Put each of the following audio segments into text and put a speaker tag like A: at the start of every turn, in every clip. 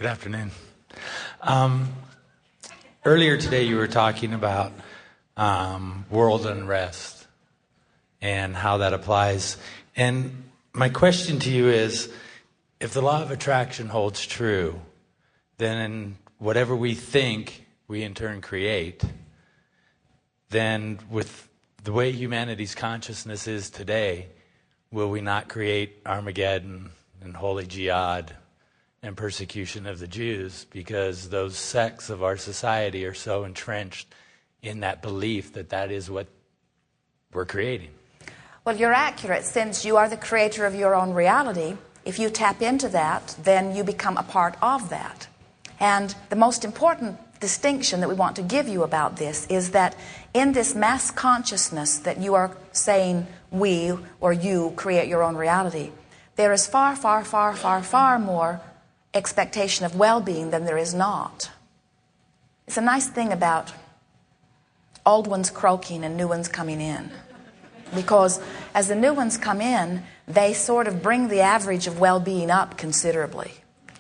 A: Good afternoon. Earlier today you were talking about world unrest and how that applies. And my question to you is, if the law of attraction holds true, then whatever we think, we in turn create. Then with the way humanity's consciousness is today, will we not create Armageddon and holy jihad and persecution of the Jews, because those sects of our society are so entrenched in that belief that that is what we're creating?
B: Well, you're accurate. Since you are the creator of your own reality, if you tap into that, then you become a part of that. And the most important distinction that we want to give you about this is that in this mass consciousness that you are saying we or you create your own reality, there is far, far, far, far, far more expectation of well-being than there is not. It's a nice thing about old ones croaking and new ones coming in, because as the new ones come in, they sort of bring the average of well-being up considerably.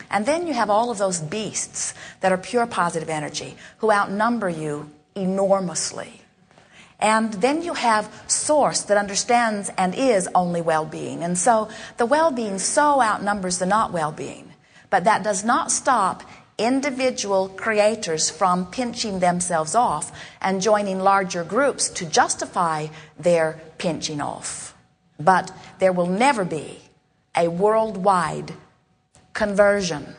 B: And then you have all of those beasts that are pure positive energy who outnumber you enormously. And then you have Source that understands and is only well-being. And so the well-being so outnumbers the not well-being. But that does not stop individual creators from pinching themselves off and joining larger groups to justify their pinching off. But there will never be a worldwide conversion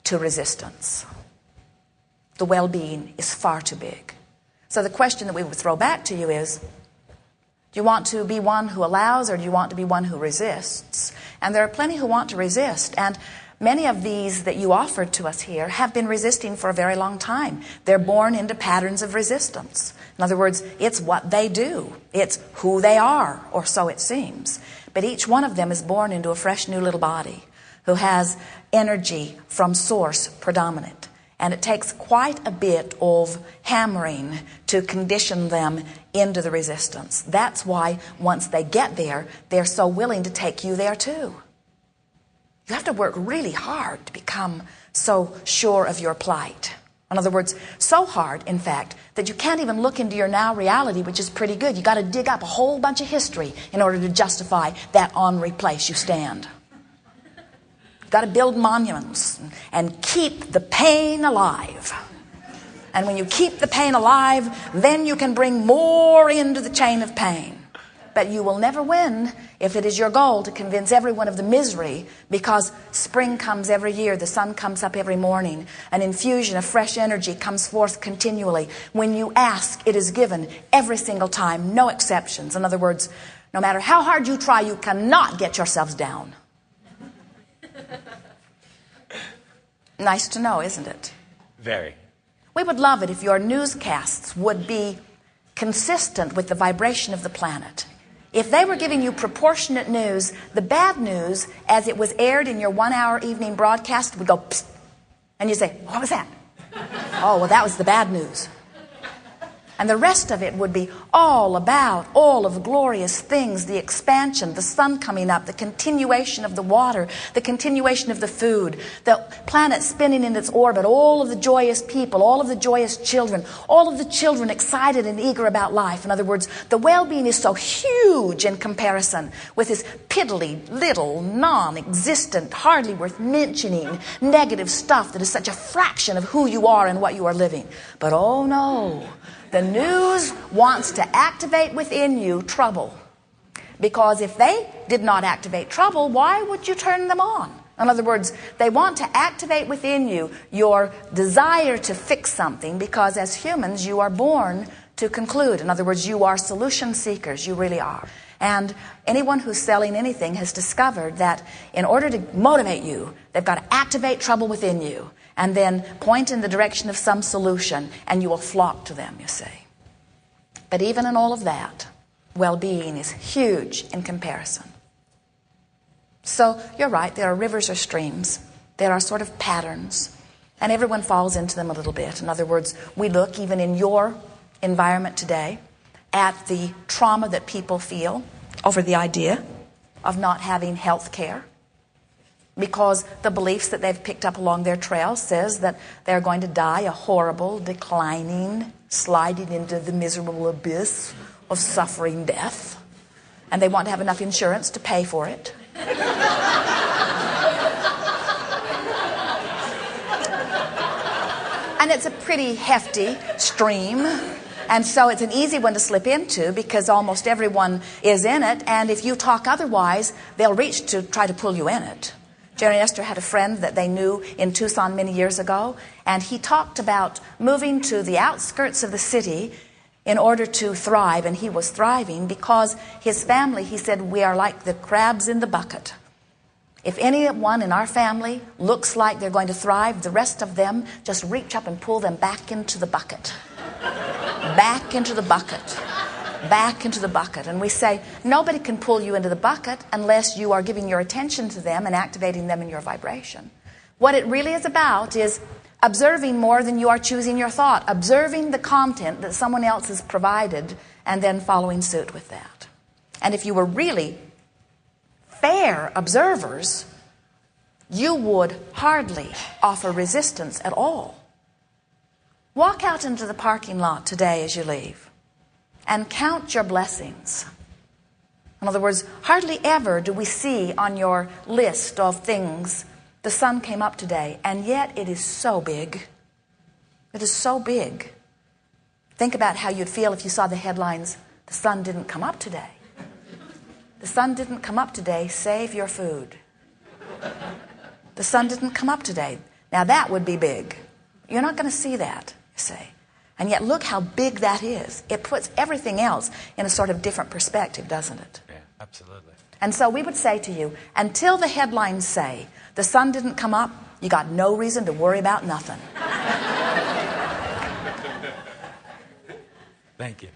B: to resistance. The well-being is far too big. So the question that we would throw back to you is, do you want to be one who allows, or do you want to be one who resists? And there are plenty who want to resist, and many of these that you offered to us here have been resisting for a very long time. They're born into patterns of resistance. In other words, it's what they do. It's who they are, or so it seems. But each one of them is born into a fresh new little body who has energy from Source predominant. And it takes quite a bit of hammering to condition them into the resistance. That's why once they get there, they're so willing to take you there too. You have to work really hard to become so sure of your plight. In other words, so hard, in fact, that you can't even look into your now reality, which is pretty good. You got to dig up a whole bunch of history in order to justify that ornery place you stand. You've got to build monuments and keep the pain alive. And when you keep the pain alive, then you can bring more into the chain of pain. But you will never win if it is your goal to convince everyone of the misery, because spring comes every year, the sun comes up every morning, an infusion of fresh energy comes forth continually. When you ask, it is given every single time, no exceptions. In other words, no matter how hard you try, you cannot get yourselves down. Nice to know, isn't it?
A: Very.
B: We would love it if your newscasts would be consistent with the vibration of the planet. If they were giving you proportionate news, the bad news, as it was aired in your 1-hour evening broadcast, would go psst. And you say, what was that? Oh, well, that was the bad news. And the rest of it would be all about all of the glorious things, the expansion, the sun coming up, the continuation of the water, the continuation of the food, the planet spinning in its orbit, all of the joyous people, all of the joyous children, all of the children excited and eager about life. In other words, the well-being is so huge in comparison with this piddly, little, non-existent, hardly worth mentioning negative stuff that is such a fraction of who you are and what you are living. But oh no, the news wants to activate within you trouble. Because if they did not activate trouble, why would you turn them on? In other words, they want to activate within you your desire to fix something, because as humans, you are born to conclude. In other words, you are solution seekers. You really are. And anyone who's selling anything has discovered that in order to motivate you, they've got to activate trouble within you, and then point in the direction of some solution, and you will flock to them, you see. But even in all of that, well-being is huge in comparison. So you're right, there are rivers or streams. There are sort of patterns, and everyone falls into them a little bit. In other words, we look, even in your environment today, at the trauma that people feel over the idea of not having health care. because the beliefs that they've picked up along their trail says that they're going to die a horrible, declining, sliding into the miserable abyss of suffering death. And they want to have enough insurance to pay for it. And it's a pretty hefty stream. And so it's an easy one to slip into because almost everyone is in it. And if you talk otherwise, they'll reach to try to pull you in it. Jerry and Esther had a friend that they knew in Tucson many years ago. And he talked about moving to the outskirts of the city in order to thrive. And he was thriving because his family, he said, we are like the crabs in the bucket. If anyone in our family looks like they're going to thrive, the rest of them just reach up and pull them back into the bucket. Back into the bucket. Back into the bucket. And we say, nobody can pull you into the bucket unless you are giving your attention to them and activating them in your vibration. What it really is about is observing more than you are choosing your thought. Observing the content that someone else has provided and then following suit with that. And if you were really fair observers, you would hardly offer resistance at all. Walk out into the parking lot today as you leave and count your blessings. In other words, hardly ever do we see on your list of things, the sun came up today, and yet it is so big. It is so big. Think about how you'd feel if you saw the headlines, the sun didn't come up today. The sun didn't come up today, save your food. The sun didn't come up today. Now that would be big. You're not going to see that, you see. And yet look how big that is. It puts everything else in a sort of different perspective, doesn't it?
A: Yeah, absolutely.
B: And so we would say to you, until the headlines say, the sun didn't come up, you got no reason to worry about nothing.
A: Thank you.